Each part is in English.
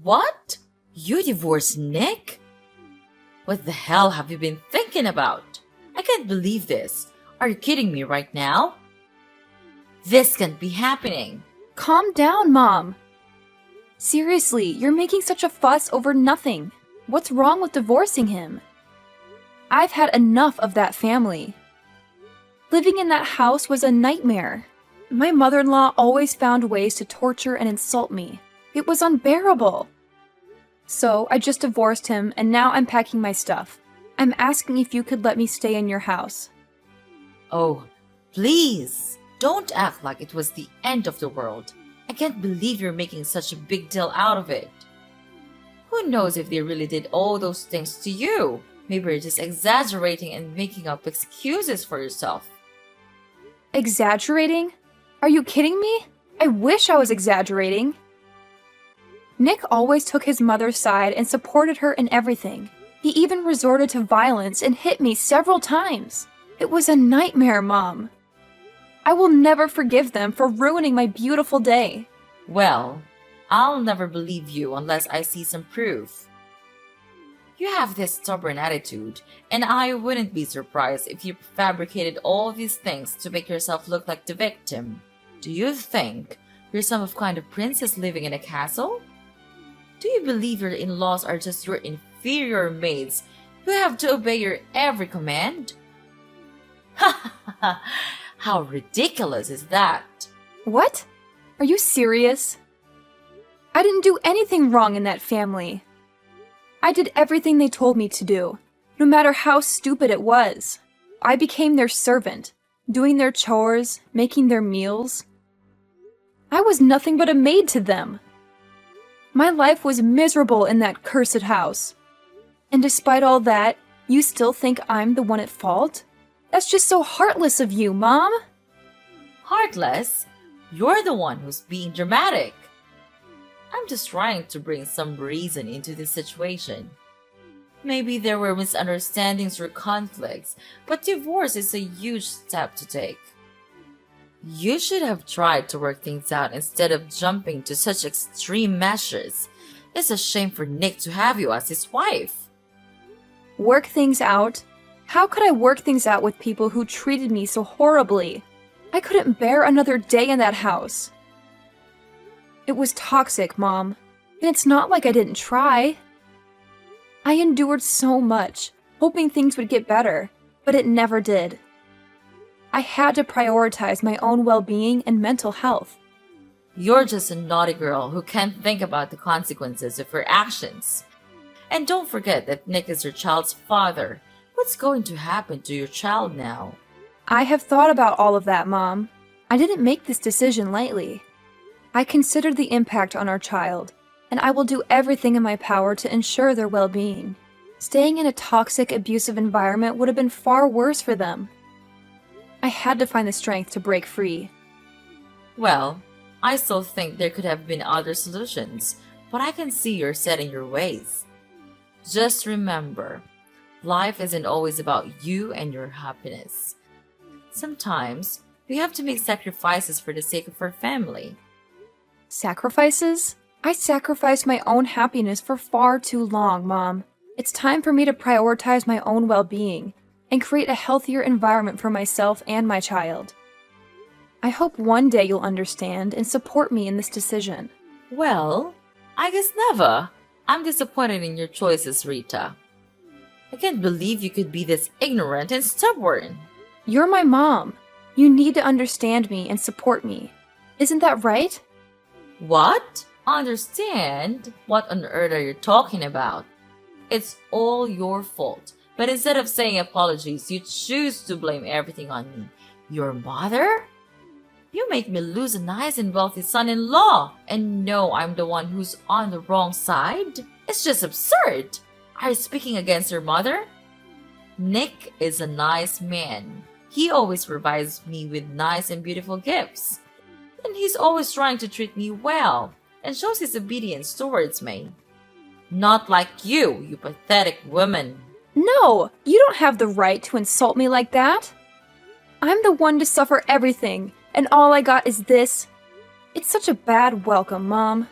What? You divorced Nick? What the hell have you been thinking about? I can't believe this. Are you kidding me right now? This can't be happening. Calm down, Mom. Seriously, you're making such a fuss over nothing. What's wrong with divorcing him? I've had enough of that family. Living in that house was a nightmare. My mother-in-law always found ways to torture and insult me. It was unbearable. So I just divorced him, and now I'm packing my stuff. I'm asking if you could let me stay in your house. Oh, please, don't act like it was the end of the world. I can't believe you're making such a big deal out of it. Who knows if they really did all those things to you? Maybe you're just exaggerating and making up excuses for yourself. Exaggerating? Are you kidding me? I wish I was exaggerating. Nick always took his mother's side and supported her in everything. He even resorted to violence and hit me several times. It was a nightmare, Mom. I will never forgive them for ruining my beautiful day. Well, I'll never believe you unless I see some proof. You have this stubborn attitude, and I wouldn't be surprised if you fabricated all these things to make yourself look like the victim. Do you think you're some kind of princess living in a castle? Do you believe your in-laws are just your inferior maids who have to obey your every command? Ha ha ha! How ridiculous is that? What? Are you serious? I didn't do anything wrong in that family. I did everything they told me to do, no matter how stupid it was. I became their servant, doing their chores, making their meals. I was nothing but a maid to them. My life was miserable in that cursed house. And despite all that, you still think I'm the one at fault? That's just so heartless of you, Mom. Heartless? You're the one who's being dramatic. I'm just trying to bring some reason into this situation. Maybe there were misunderstandings or conflicts, but divorce is a huge step to take. You should have tried to work things out instead of jumping to such extreme measures. It's a shame for Nick to have you as his wife. Work things out? How could I work things out with people who treated me so horribly? I couldn't bear another day in that house. It was toxic, Mom, and it's not like I didn't try. I endured so much, hoping things would get better, but it never did. I had to prioritize my own well-being and mental health. You're just a naughty girl who can't think about the consequences of her actions. And don't forget that Nick is your child's father. What's going to happen to your child now? I have thought about all of that, Mom. I didn't make this decision lightly. I considered the impact on our child, and I will do everything in my power to ensure their well-being. Staying in a toxic, abusive environment would have been far worse for them. I had to find the strength to break free. Well, I still think there could have been other solutions, but I can see you're set in your ways. Just remember, life isn't always about you and your happiness. Sometimes, we have to make sacrifices for the sake of our family. Sacrifices? I sacrificed my own happiness for far too long, Mom. It's time for me to prioritize my own well-being and create a healthier environment for myself and my child. I hope one day you'll understand and support me in this decision. Well, I guess never. I'm disappointed in your choices, Rita. I can't believe you could be this ignorant and stubborn. You're my mom. You need to understand me and support me. Isn't that right? What? Understand? What on earth are you talking about? It's all your fault. But instead of saying apologies, you choose to blame everything on me. Your mother? You make me lose a nice and wealthy son-in-law and know I'm the one who's on the wrong side? It's just absurd. Are you speaking against your mother? Nick is a nice man. He always provides me with nice and beautiful gifts. And he's always trying to treat me well and shows his obedience towards me. Not like you pathetic woman. No, you don't have the right to insult me like that. I'm the one to suffer everything, and all I got is this. It's such a bad welcome, Mom.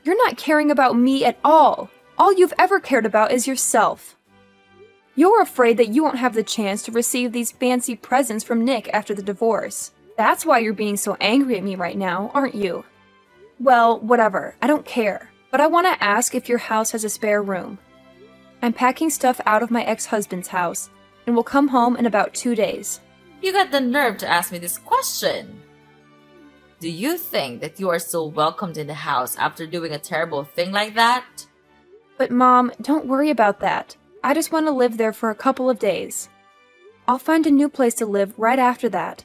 You're not caring about me at all. All you've ever cared about is yourself. You're afraid that you won't have the chance to receive these fancy presents from Nick after the divorce. That's why you're being so angry at me right now, aren't you? Well, whatever. I don't care. But I want to ask if your house has a spare room. I'm packing stuff out of my ex-husband's house, and will come home in about 2 days. You got the nerve to ask me this question. Do you think that you are still welcomed in the house after doing a terrible thing like that? But Mom, don't worry about that. I just want to live there for a couple of days. I'll find a new place to live right after that.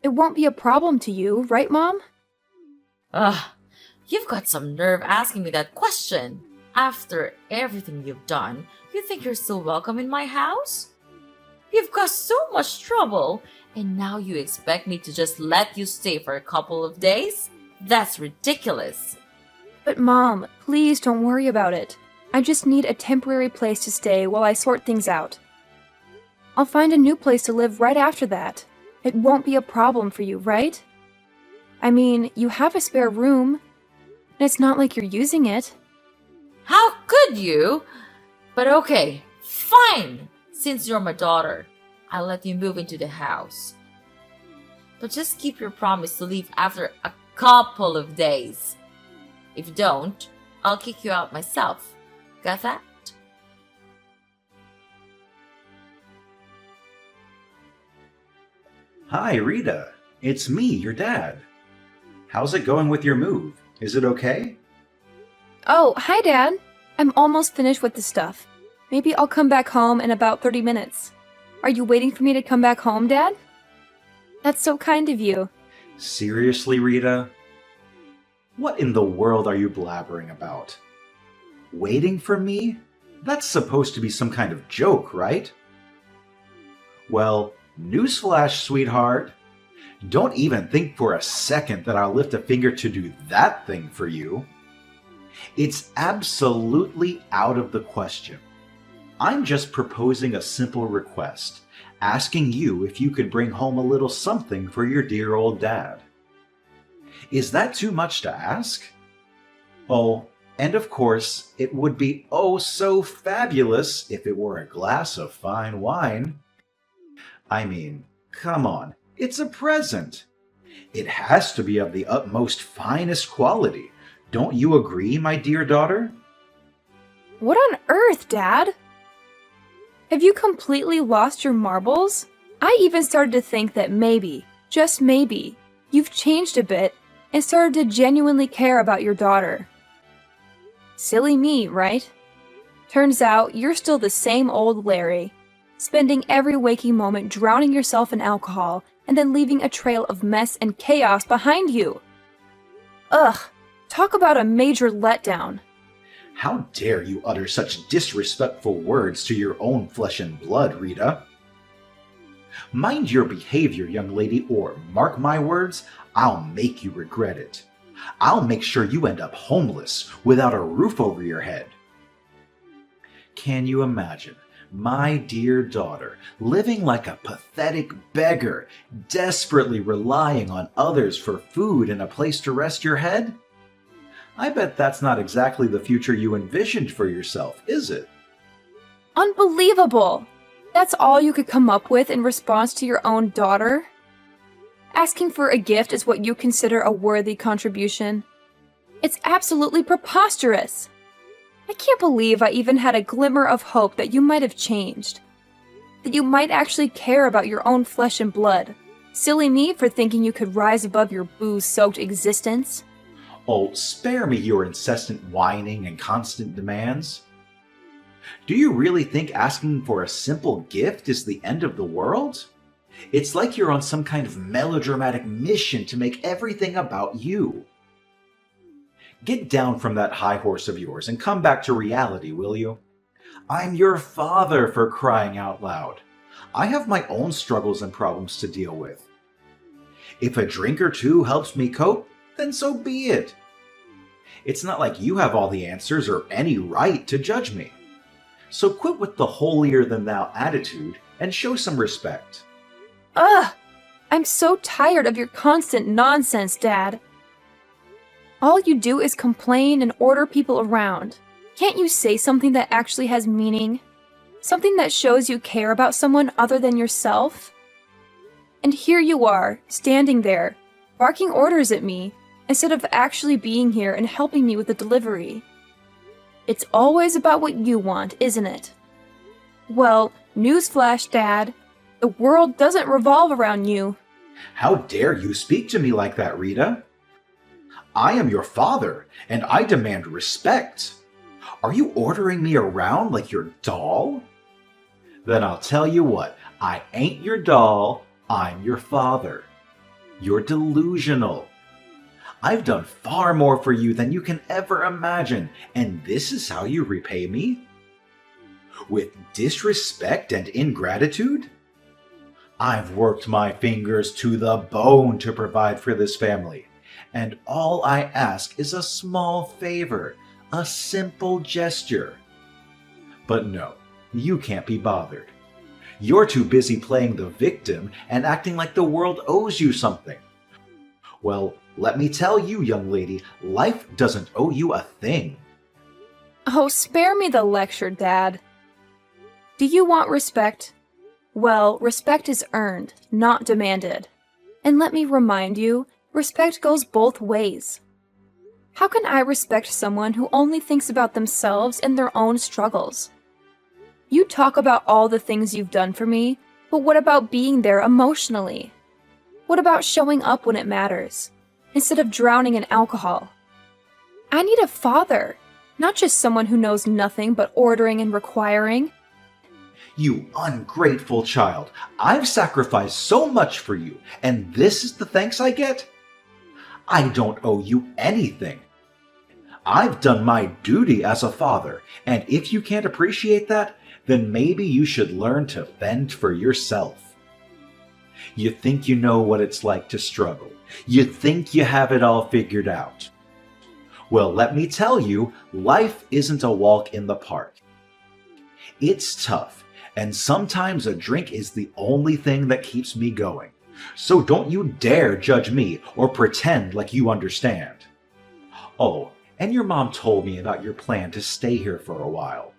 It won't be a problem to you, right, Mom? Ugh, you've got some nerve asking me that question. After everything you've done, you think you're still welcome in my house? You've caused so much trouble, and now you expect me to just let you stay for a couple of days? That's ridiculous. But Mom, please don't worry about it. I just need a temporary place to stay while I sort things out. I'll find a new place to live right after that. It won't be a problem for you, right? I mean, you have a spare room, and it's not like you're using it. How could you? But okay, fine. Since you're my daughter, I'll let you move into the house. But just keep your promise to leave after a couple of days. If you don't, I'll kick you out myself. Got that? Hi, Rita. It's me, your dad. How's it going with your move? Is it okay? Oh, hi, Dad. I'm almost finished with the stuff. Maybe I'll come back home in about 30 minutes. Are you waiting for me to come back home, Dad? That's so kind of you. Seriously, Rita? What in the world are you blabbering about? Waiting for me? That's supposed to be some kind of joke, right? Well, newsflash, sweetheart. Don't even think for a second that I'll lift a finger to do that thing for you. It's absolutely out of the question. I'm just proposing a simple request, asking you if you could bring home a little something for your dear old dad. Is that too much to ask? Oh, and of course, it would be oh so fabulous if it were a glass of fine wine. I mean, come on, it's a present. It has to be of the utmost finest quality. Don't you agree, my dear daughter? What on earth, Dad? Have you completely lost your marbles? I even started to think that maybe, just maybe, you've changed a bit and started to genuinely care about your daughter. Silly me, right? Turns out you're still the same old Larry, spending every waking moment drowning yourself in alcohol and then leaving a trail of mess and chaos behind you. Ugh, talk about a major letdown. How dare you utter such disrespectful words to your own flesh and blood, Rita? Mind your behavior, young lady, or mark my words, I'll make you regret it. I'll make sure you end up homeless, without a roof over your head. Can you imagine my dear daughter living like a pathetic beggar, desperately relying on others for food and a place to rest your head? I bet that's not exactly the future you envisioned for yourself, is it? Unbelievable! That's all you could come up with in response to your own daughter? Asking for a gift is what you consider a worthy contribution? It's absolutely preposterous! I can't believe I even had a glimmer of hope that you might have changed. That you might actually care about your own flesh and blood. Silly me for thinking you could rise above your booze-soaked existence. Oh, spare me your incessant whining and constant demands. Do you really think asking for a simple gift is the end of the world? It's like you're on some kind of melodramatic mission to make everything about you. Get down from that high horse of yours and come back to reality, will you? I'm your father, for crying out loud. I have my own struggles and problems to deal with. If a drink or two helps me cope, then so be it. It's not like you have all the answers or any right to judge me. So quit with the holier-than-thou attitude and show some respect. Ugh! I'm so tired of your constant nonsense, Dad. All you do is complain and order people around. Can't you say something that actually has meaning? Something that shows you care about someone other than yourself? And here you are, standing there, barking orders at me, instead of actually being here and helping me with the delivery. It's always about what you want, isn't it? Well, newsflash, Dad. The world doesn't revolve around you. How dare you speak to me like that, Rita? I am your father, and I demand respect. Are you ordering me around like your doll? Then I'll tell you what, I ain't your doll, I'm your father. You're delusional. I've done far more for you than you can ever imagine, and this is how you repay me? With disrespect and ingratitude? I've worked my fingers to the bone to provide for this family, and all I ask is a small favor, a simple gesture. But no, you can't be bothered. You're too busy playing the victim and acting like the world owes you something. Well, let me tell you, young lady, life doesn't owe you a thing. Oh, spare me the lecture, Dad. Do you want respect? Well, respect is earned, not demanded. And let me remind you, respect goes both ways. How can I respect someone who only thinks about themselves and their own struggles? You talk about all the things you've done for me, but what about being there emotionally? What about showing up when it matters, instead of drowning in alcohol? I need a father, not just someone who knows nothing but ordering and requiring. You ungrateful child, I've sacrificed so much for you, and this is the thanks I get? I don't owe you anything. I've done my duty as a father, and if you can't appreciate that, then maybe you should learn to fend for yourself. You think you know what it's like to struggle. You think you have it all figured out. Well, let me tell you, life isn't a walk in the park. It's tough, and sometimes a drink is the only thing that keeps me going. So don't you dare judge me or pretend like you understand. Oh, and your mom told me about your plan to stay here for a while.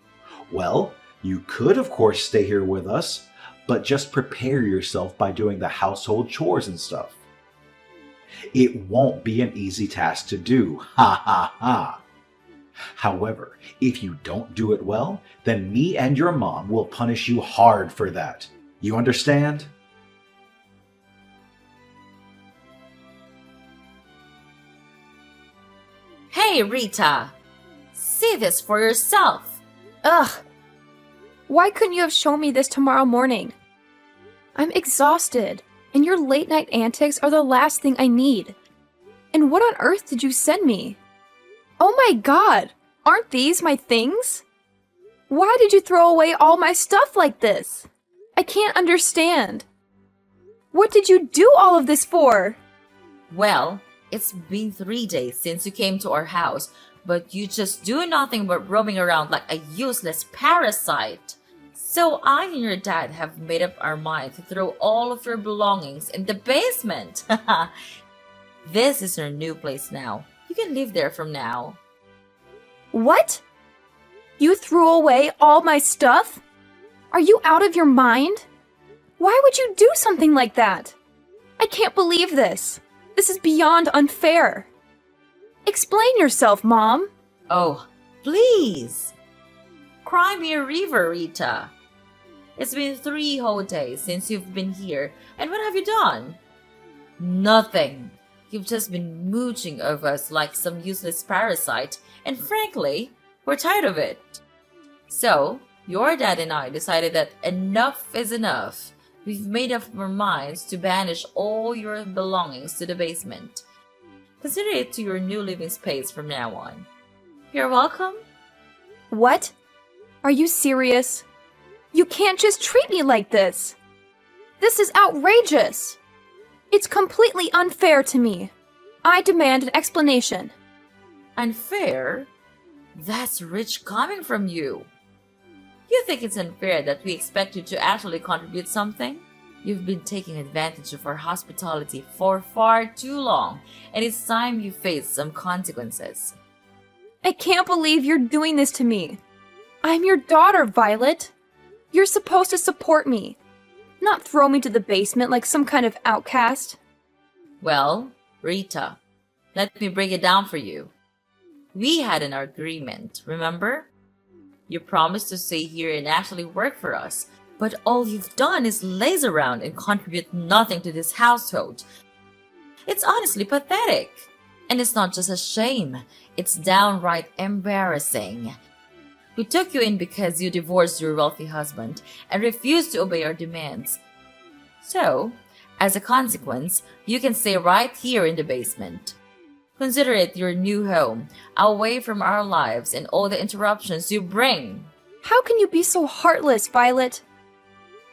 Well, you could of course stay here with us, but just prepare yourself by doing the household chores and stuff. It won't be an easy task to do, ha ha ha. However, if you don't do it well, then me and your mom will punish you hard for that. You understand? Hey, Rita! See this for yourself! Ugh! Why couldn't you have shown me this tomorrow morning? I'm exhausted, and your late-night antics are the last thing I need. And what on earth did you send me? Oh my god! Aren't these my things? Why did you throw away all my stuff like this? I can't understand. What did you do all of this for? Well, it's been 3 days since you came to our house, but you just do nothing but roaming around like a useless parasite. So I and your dad have made up our mind to throw all of your belongings in the basement. This is your new place now. You can live there from now. What? You threw away all my stuff? Are you out of your mind? Why would you do something like that? I can't believe this. This is beyond unfair. Explain yourself, Mom. Oh, please. Cry me a river, Rita. It's been 3 whole days since you've been here, and what have you done? Nothing. You've just been mooching over us like some useless parasite, and frankly, we're tired of it. So, your dad and I decided that enough is enough. We've made up our minds to banish all your belongings to the basement. Consider it to your new living space from now on. You're welcome. What? Are you serious? You can't just treat me like this. This is outrageous. It's completely unfair to me. I demand an explanation. Unfair? That's rich coming from you. You think it's unfair that we expect you to actually contribute something? You've been taking advantage of our hospitality for far too long, and it's time you face some consequences. I can't believe you're doing this to me. I'm your daughter, Violet. You're supposed to support me, not throw me to the basement like some kind of outcast. Well, Rita, let me break it down for you. We had an agreement, remember? You promised to stay here and actually work for us, but all you've done is laze around and contribute nothing to this household. It's honestly pathetic. And it's not just a shame, it's downright embarrassing. We took you in because you divorced your wealthy husband and refused to obey our demands. So, as a consequence, you can stay right here in the basement. Consider it your new home, away from our lives and all the interruptions you bring. How can you be so heartless, Violet?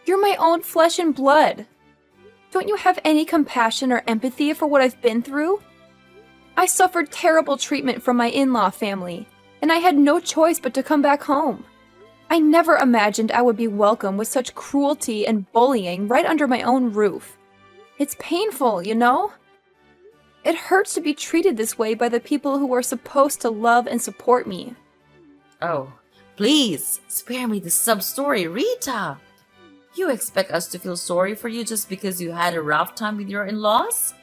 You're my own flesh and blood. Don't you have any compassion or empathy for what I've been through? I suffered terrible treatment from my in-law family, and I had no choice but to come back home. I never imagined I would be welcome with such cruelty and bullying right under my own roof. It's painful, you know? It hurts to be treated this way by the people who are supposed to love and support me. Oh, please, spare me the sub-story, Rita. You expect us to feel sorry for you just because you had a rough time with your in-laws?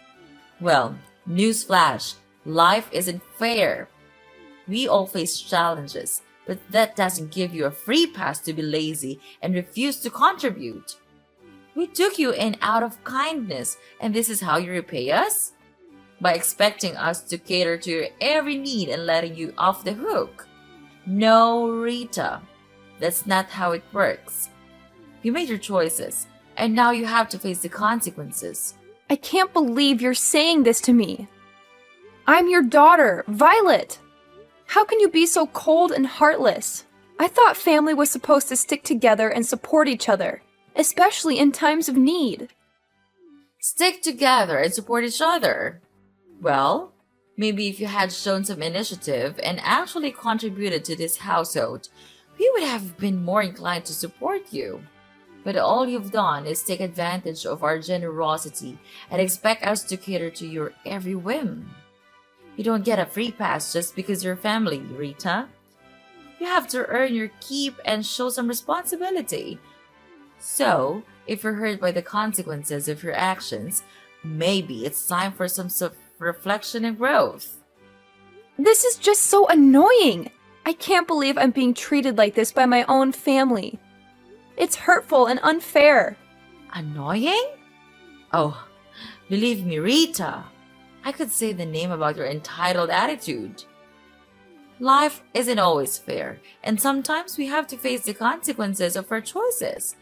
Well, newsflash, life isn't fair. We all face challenges, but that doesn't give you a free pass to be lazy and refuse to contribute. We took you in out of kindness, and this is how you repay us? By expecting us to cater to your every need and letting you off the hook. No, Rita, that's not how it works. You made your choices, and now you have to face the consequences. I can't believe you're saying this to me. I'm your daughter, Violet. How can you be so cold and heartless? I thought family was supposed to stick together and support each other, especially in times of need. Stick together and support each other. Well, maybe if you had shown some initiative and actually contributed to this household, we would have been more inclined to support you. But all you've done is take advantage of our generosity and expect us to cater to your every whim. You don't get a free pass just because you're family, Rita. You have to earn your keep and show some responsibility. So, if you're hurt by the consequences of your actions, maybe it's time for some self-reflection and growth. This is just so annoying. I can't believe I'm being treated like this by my own family. It's hurtful and unfair. Annoying? Oh, believe me, Rita. I could say the name about your entitled attitude. Life isn't always fair, and sometimes we have to face the consequences of our choices.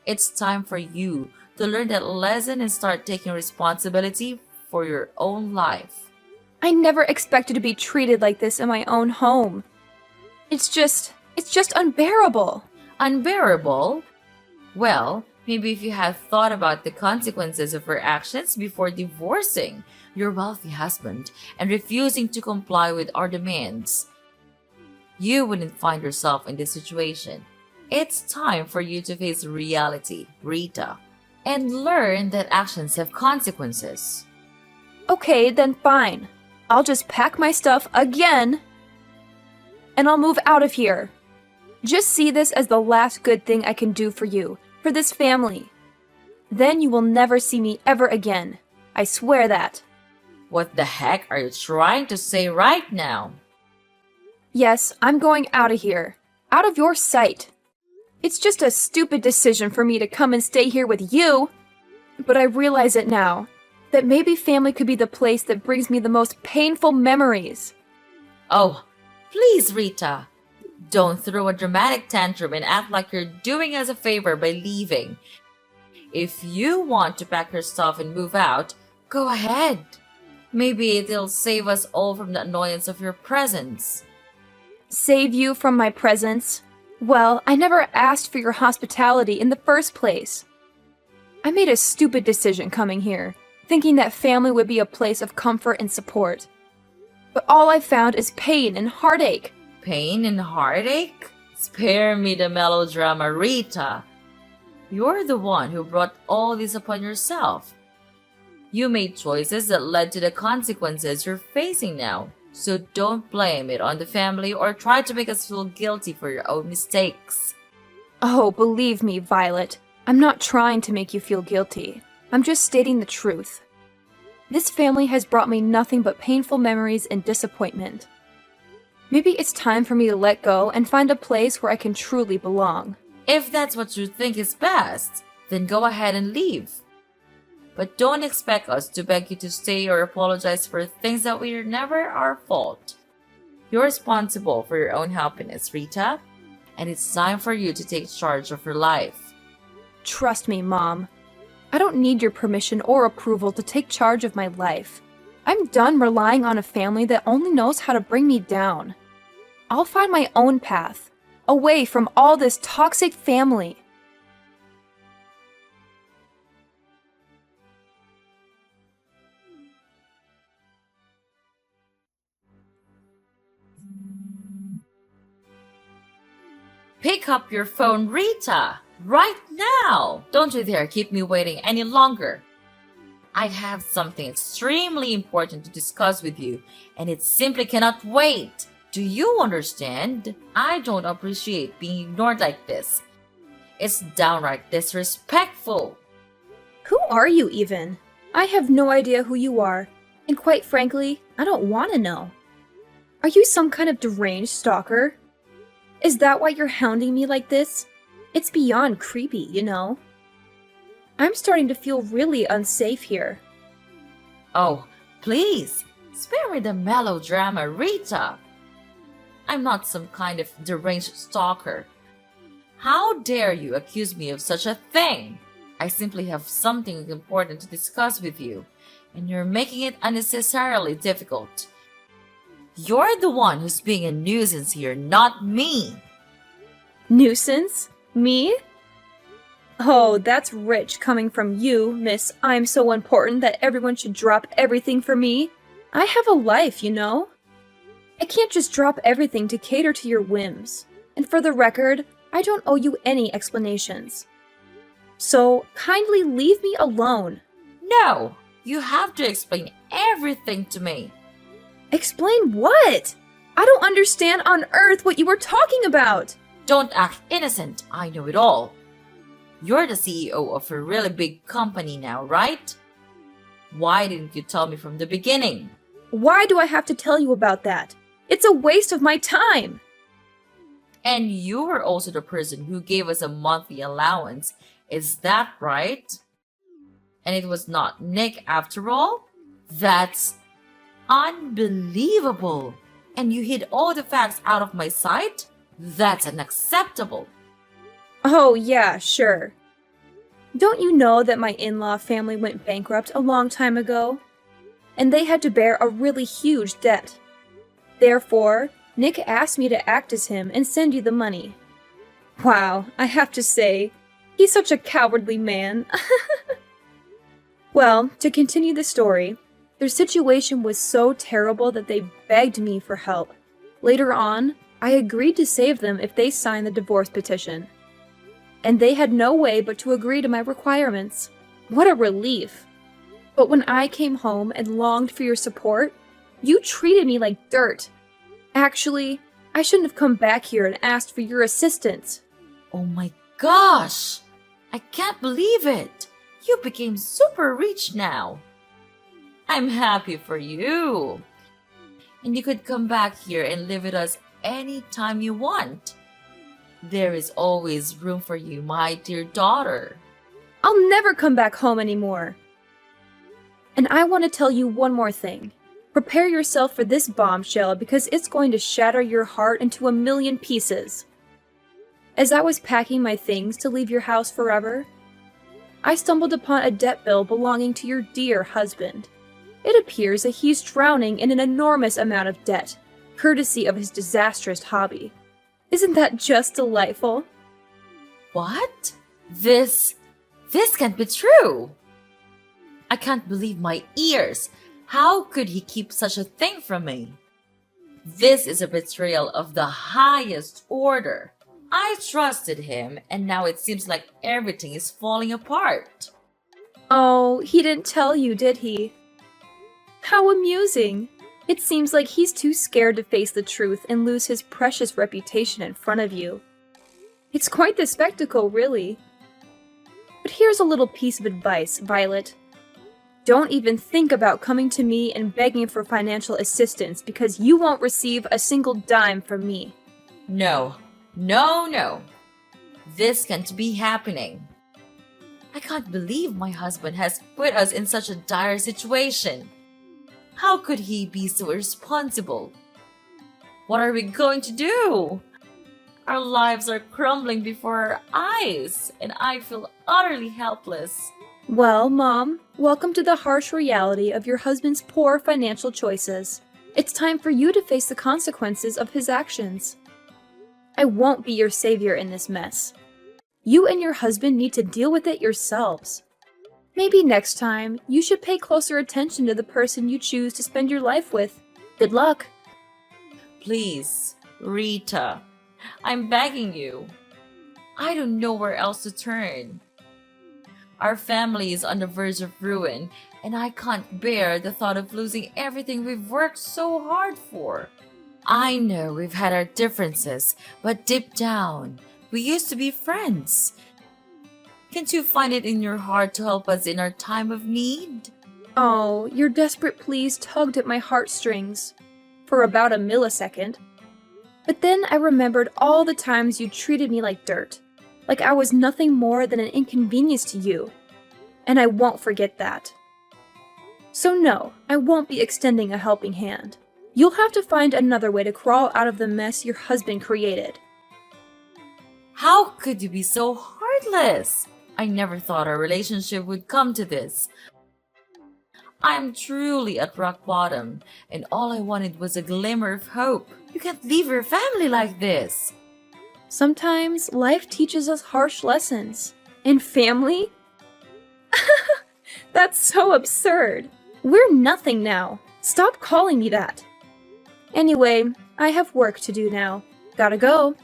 It's time for you to learn that lesson and start taking responsibility for your own life. I never expected to be treated like this in my own home. It's just unbearable. Unbearable? Well, maybe if you had thought about the consequences of her actions before divorcing your wealthy husband and refusing to comply with our demands, you wouldn't find yourself in this situation. It's time for you to face reality, Rita, and learn that actions have consequences. Okay, then fine. I'll just pack my stuff again, and I'll move out of here. Just see this as the last good thing I can do for you, for this family. Then you will never see me ever again. I swear that. What the heck are you trying to say right now? Yes, I'm going out of here. Out of your sight. It's just a stupid decision for me to come and stay here with you. But I realize it now, that maybe family could be the place that brings me the most painful memories. Oh, please, Rita. Don't throw a dramatic tantrum and act like you're doing us a favor by leaving. If you want to pack your stuff and move out, go ahead. Maybe it'll save us all from the annoyance of your presence. Save you from my presence? Well, I never asked for your hospitality in the first place. I made a stupid decision coming here, thinking that family would be a place of comfort and support. But all I've found is pain and heartache. Pain and heartache? Spare me the melodrama, Rita. You're the one who brought all this upon yourself. You made choices that led to the consequences you're facing now. So don't blame it on the family or try to make us feel guilty for your own mistakes. Oh, believe me, Violet. I'm not trying to make you feel guilty. I'm just stating the truth. This family has brought me nothing but painful memories and disappointment. Maybe it's time for me to let go and find a place where I can truly belong. If that's what you think is best, then go ahead and leave. But don't expect us to beg you to stay or apologize for things that were never our fault. You're responsible for your own happiness, Rita, and it's time for you to take charge of your life. Trust me, Mom. I don't need your permission or approval to take charge of my life. I'm done relying on a family that only knows how to bring me down. I'll find my own path, away from all this toxic family. Pick up your phone, Rita! Right now! Don't you dare keep me waiting any longer. I have something extremely important to discuss with you, and it simply cannot wait. Do you understand? I don't appreciate being ignored like this. It's downright disrespectful. Who are you even? I have no idea who you are, and quite frankly, I don't want to know. Are you some kind of deranged stalker? Is that why you're hounding me like this? It's beyond creepy, you know. I'm starting to feel really unsafe here. Oh, please, spare me the melodrama, Rita. I'm not some kind of deranged stalker. How dare you accuse me of such a thing? I simply have something important to discuss with you, and you're making it unnecessarily difficult. You're the one who's being a nuisance here, not me. Nuisance? Me? Oh, that's rich coming from you, Miss I'm so important that everyone should drop everything for me. I have a life, you know. I can't just drop everything to cater to your whims. And for the record, I don't owe you any explanations. So, kindly leave me alone. No, you have to explain everything to me. Explain what? I don't understand on earth what you were talking about. Don't act innocent, I know it all. You're the CEO of a really big company now, right? Why didn't you tell me from the beginning? Why do I have to tell you about that? It's a waste of my time. And you were also the person who gave us a monthly allowance, is that right? And it was not Nick after all? That's unbelievable. And you hid all the facts out of my sight? That's unacceptable. Oh, yeah, sure. Don't you know that my in-law family went bankrupt a long time ago? And they had to bear a really huge debt. Therefore, Nick asked me to act as him and send you the money. Wow, I have to say, he's such a cowardly man. Well, to continue the story, their situation was so terrible that they begged me for help. Later on, I agreed to save them if they signed the divorce petition. And they had no way but to agree to my requirements. What a relief! But when I came home and longed for your support, you treated me like dirt. Actually, I shouldn't have come back here and asked for your assistance. Oh my gosh! I can't believe it! You became super rich now. I'm happy for you. And you could come back here and live with us anytime you want. There is always room for you, my dear daughter. I'll never come back home anymore. And I want to tell you one more thing. Prepare yourself for this bombshell because it's going to shatter your heart into a million pieces. As I was packing my things to leave your house forever, I stumbled upon a debt bill belonging to your dear husband. It appears that he's drowning in an enormous amount of debt, courtesy of his disastrous hobby. Isn't that just delightful? What? This can't be true. I can't believe my ears. How could he keep such a thing from me? This is a betrayal of the highest order. I trusted him, and now it seems like everything is falling apart. Oh, he didn't tell you, did he? How amusing! It seems like he's too scared to face the truth and lose his precious reputation in front of you. It's quite the spectacle, really. But here's a little piece of advice, Violet. Don't even think about coming to me and begging for financial assistance because you won't receive a single dime from me. No, no, no. This can't be happening. I can't believe my husband has put us in such a dire situation. How could he be so irresponsible? What are we going to do? Our lives are crumbling before our eyes, and I feel utterly helpless. Well, Mom, welcome to the harsh reality of your husband's poor financial choices. It's time for you to face the consequences of his actions. I won't be your savior in this mess. You and your husband need to deal with it yourselves. Maybe next time, you should pay closer attention to the person you choose to spend your life with. Good luck. Please, Rita, I'm begging you. I don't know where else to turn. Our family is on the verge of ruin, and I can't bear the thought of losing everything we've worked so hard for. I know we've had our differences, but deep down, we used to be friends. Can't you find it in your heart to help us in our time of need? Oh, your desperate pleas tugged at my heartstrings for about a millisecond. But then I remembered all the times you treated me like dirt, like I was nothing more than an inconvenience to you, and I won't forget that. So no, I won't be extending a helping hand. You'll have to find another way to crawl out of the mess your husband created. How could you be so heartless? I never thought our relationship would come to this. I'm truly at rock bottom, and all I wanted was a glimmer of hope. You can't leave your family like this. Sometimes life teaches us harsh lessons. And family? That's so absurd. We're nothing now. Stop calling me that. Anyway, I have work to do now. Gotta go.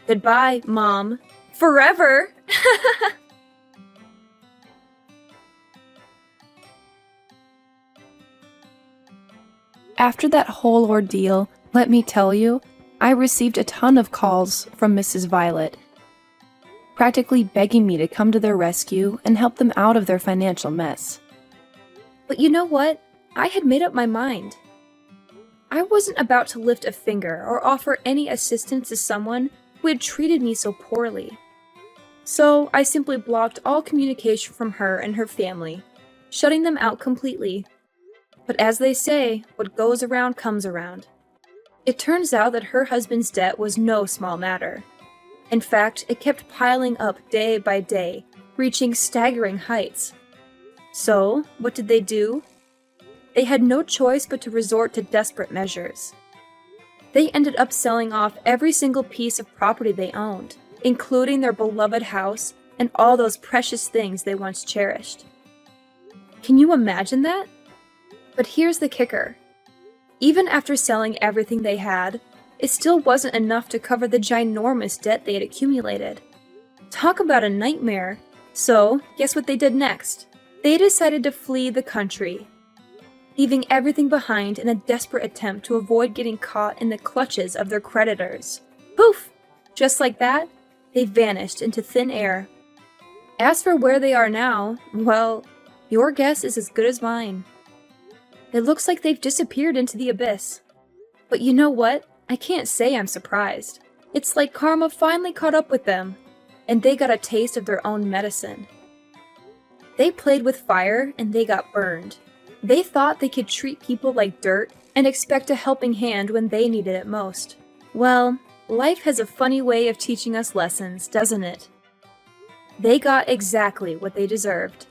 Goodbye, Mom. Forever! After that whole ordeal, let me tell you, I received a ton of calls from Mrs. Violet, practically begging me to come to their rescue and help them out of their financial mess. But you know what? I had made up my mind. I wasn't about to lift a finger or offer any assistance to someone who had treated me so poorly. So I simply blocked all communication from her and her family, shutting them out completely. But as they say, what goes around comes around. It turns out that her husband's debt was no small matter. In fact, it kept piling up day by day, reaching staggering heights. So, what did they do? They had no choice but to resort to desperate measures. They ended up selling off every single piece of property they owned, including their beloved house and all those precious things they once cherished. Can you imagine that? But here's the kicker. Even after selling everything they had, it still wasn't enough to cover the ginormous debt they had accumulated. Talk about a nightmare. So, guess what they did next? They decided to flee the country, leaving everything behind in a desperate attempt to avoid getting caught in the clutches of their creditors. Poof! Just like that, they vanished into thin air. As for where they are now, well, your guess is as good as mine. It looks like they've disappeared into the abyss. But you know what? I can't say I'm surprised. It's like karma finally caught up with them, and they got a taste of their own medicine. They played with fire, and they got burned. They thought they could treat people like dirt and expect a helping hand when they needed it most. Well, life has a funny way of teaching us lessons, doesn't it? They got exactly what they deserved.